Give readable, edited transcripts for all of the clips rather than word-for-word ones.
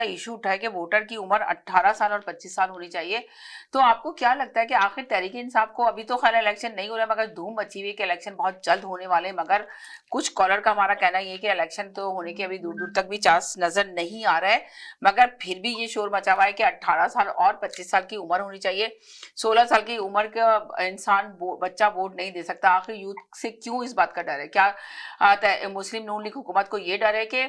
Issue उठा है कि वोटर की उम्र 18 साल और 25 साल होनी चाहिए। तो आपको क्या लगता है कि आखिर तहरीक इंसाफ को, अभी तो खैर इलेक्शन नहीं हो रहा मगर धूम मची हुई कि इलेक्शन बहुत जल्द होने वाले हैं, मगर कुछ कॉलर का हमारा कहना ये है कि इलेक्शन तो होने के अभी दूर दूर तक भी चांस नजर नहीं आ रहा है, मगर फिर भी ये शोर मचा हुआ है कि 18 साल और 25 साल की उम्र होनी चाहिए। 16 साल की उम्र का इंसान बच्चा वोट नहीं दे सकता। आखिर यूथ से क्यों इस बात का डर है? क्या मुस्लिम नून लीग हुकूमत को ये डर है कि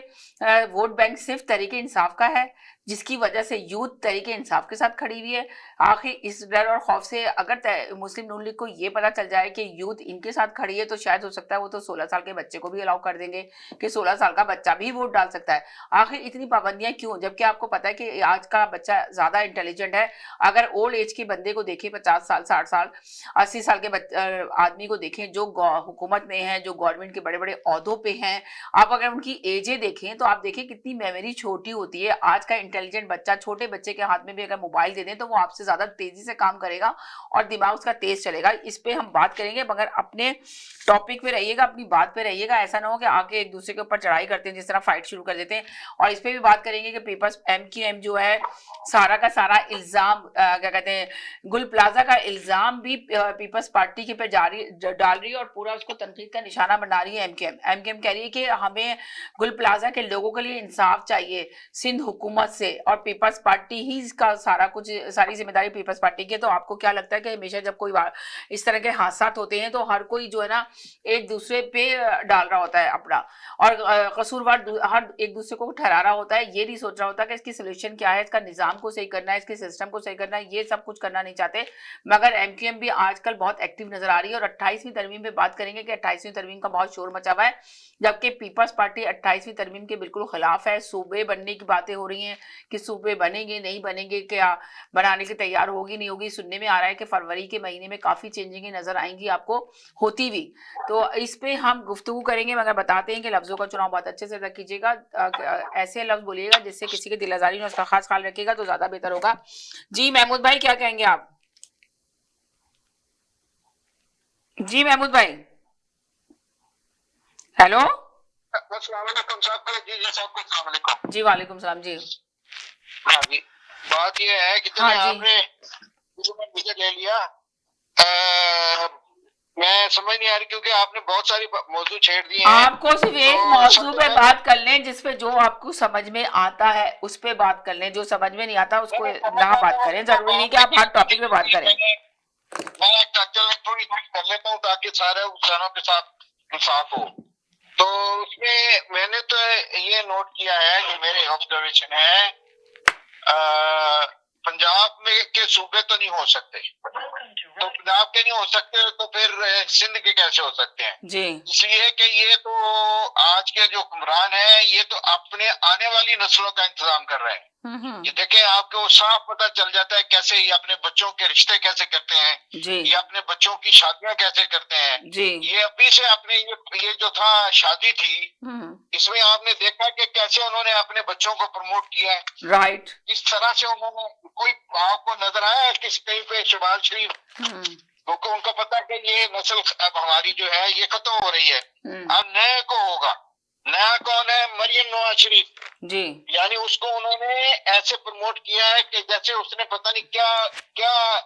वोट बैंक सिर्फ तहरीक इंसाफ का है, जिसकी वजह से यूथ तहरीक इंसाफ के साथ खड़ी हुई है? आखिर इस डर और खौफ से अगर मुस्लिम नून लीग को ये पता चल जाए कि यूथ इनके साथ खड़ी है, तो शायद हो सकता है वो तो 16 साल के बच्चे को भी अलाउ कर देंगे कि 16 साल का बच्चा भी वोट डाल सकता है। आखिर इतनी पाबंदियां क्यों, जबकि आपको पता है कि आज का बच्चा ज्यादा इंटेलिजेंट है। अगर ओल्ड एज के बंदे को देखें, 50 साल, 60 साल, 80 साल के आदमी को देखें जो हुकूमत में है, जो गवर्नमेंट के बड़े बड़े ओहदों पे हैं, आप अगर उनकी एजें देखें तो आप देखें कितनी मेमोरी छोटी होती है। आज का इंटेलिजेंट बच्चा, छोटे बच्चे के हाथ में भी अगर मोबाइल दे दें तो वो आपसे ज्यादा तेजी से काम करेगा और दिमाग उसका तेज चलेगा। इस पे हम बात करेंगे, मगर अपने टॉपिक पे रहिएगा, अपनी बात पे रहिएगा। ऐसा ना हो कि आके एक दूसरे के ऊपर चढ़ाई करते हैं, जिस तरह फाइट शुरू कर देते हैं। और इस पे भी बात करेंगे कि पीपल्स MQM जो है, सारा का सारा इल्जाम क्या कहते हैं, गुल प्लाजा का इल्जाम भी पीपल्स पार्टी के पे डाल रही है और पूरा उसको तनकीद का निशाना बना रही है। एमकेएम कह रही है कि हमें गुल प्लाजा के लोगों के लिए इंसाफ चाहिए सिंध हुकूमत से, और पीपल्स पार्टी ही इसका सारा कुछ, सारी जिम्मेदारी पीपल्स पार्टी की है। तो आपको क्या लगता है कि हमेशा जब कोई इस तरह के हादसा होते हैं तो हर कोई जो है ना एक दूसरे पे डाल रहा होता है अपना, और कसूरवार हर एक दूसरे को ठहरा रहा होता है, ये नहीं सोच रहा होता कि इसकी सोल्यूशन क्या है, इसका निजाम को सही करना है, इसके सिस्टम को सही करना है, ये सब कुछ करना नहीं चाहते। मगर एमक्यूएम भी आजकल बहुत एक्टिव नजर आ रही है। और 28वीं तरमीम पे बात करेंगे कि 28वीं तरमीम का बहुत शोर मचा हुआ है, जबकि पीपल्स पार्टी 28वीं तरमीम के बिल्कुल खिलाफ है। सूबे बनने की बातें हो रही हैं कि सूबे बनेंगे नहीं बनेंगे, क्या बनाने की तैयार होगी नहीं होगी। सुनने में आ रहा है कि फरवरी के महीने में काफी चेंजिंग नजर आएंगी आपको होती हुई। तो इस पे हम गुफ्तगू करेंगे, मगर बताते हैं कि लफ्जों का चुनाव बहुत अच्छे से रखिएगा। ऐसे लफ्ज बोलिएगा जिससे किसी की दिल आजारी न, उसका खास ख्याल रखिएगा तो ज्यादा बेहतर होगा। जी महमूद भाई, क्या कहेंगे आप? जी महमूद भाई, हेलो। जी वालेकुम सलाम जी। हाँ जी, बात ये है कि हाँ जी, आपने मुझे ले लिया। मैं समझ नहीं आ रही क्योंकि आपने बहुत सारी मौजूद छेड़ दिए हैं। आपको सिर्फ एक मौजू पे बात कर लें जिसपे जो आपको समझ में आता है उस पे बात कर लें, जो समझ में नहीं आता उसको ना बात करें। जरूरी नहीं कि आप हर टॉपिक पे बात करें। मैं थोड़ी कर लेता हूँ ताकि सारे इंसानों के साथ इंसाफ हो। तो उसमें मैंने तो ये नोट किया है, जो मेरे ऑब्जर्वेशन है, पंजाब में के सूबे तो नहीं हो सकते, तो पंजाब के नहीं हो सकते तो फिर सिंध के कैसे हो सकते हैं जी। इसलिए कि ये तो आज के जो हुक्मरान है ये तो अपने आने वाली नस्लों का इंतजाम कर रहे हैं। ये देखें, आपको साफ पता चल जाता है कैसे ये अपने बच्चों के रिश्ते कैसे करते हैं जी। ये अपने बच्चों की शादियां कैसे करते हैं जी। ये अभी से अपने ये जो था शादी थी, इसमें आपने देखा कि कैसे उन्होंने अपने बच्चों को प्रमोट किया है। राइट। इस तरह से उन्होंने, कोई आपको नजर आया किस कहीं पे शहबाज शरीफ, क्योंकि उनको पता है कि ये नस्ल अब हमारी जो है ये खत्म हो रही है, अब नए को होगा। नया कौन है? मरियम नवाज शरीफ जी। यानी उसको उन्होंने ऐसे प्रमोट किया है कि जैसे उसने पता नहीं क्या क्या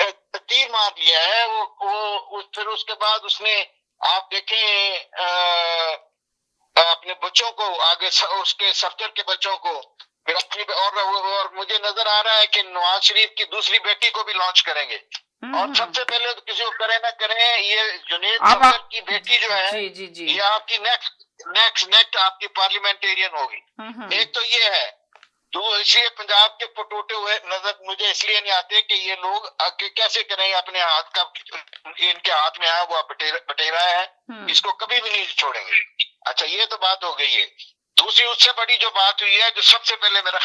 तीर मार लिया है वो फिर उसके बाद उसने, आप देखें, अपने बच्चों को आगे उसके सफदर के बच्चों को फिर अपनी और मुझे नजर आ रहा है कि नवाज शरीफ की दूसरी बेटी को भी लॉन्च करेंगे। और सबसे पहले तो किसी को करे ना करे, ये जुनेद सफदर की बेटी जो है, जी जी जी, ये आपकी नेक्स्ट आपकी पार्लियामेंटेरियन होगी। एक तो ये है, तो इसलिए पंजाब के टूटे हुए नजर मुझे इसलिए नहीं आते कि ये लोग आगे कैसे करें अपने हाथ का, इनके हाथ में है वो बटेरा है, इसको कभी भी नहीं छोड़ेंगे। अच्छा, ये तो बात हो गई है। दूसरी उससे बड़ी जो बात हुई है, जो सबसे पहले मेरा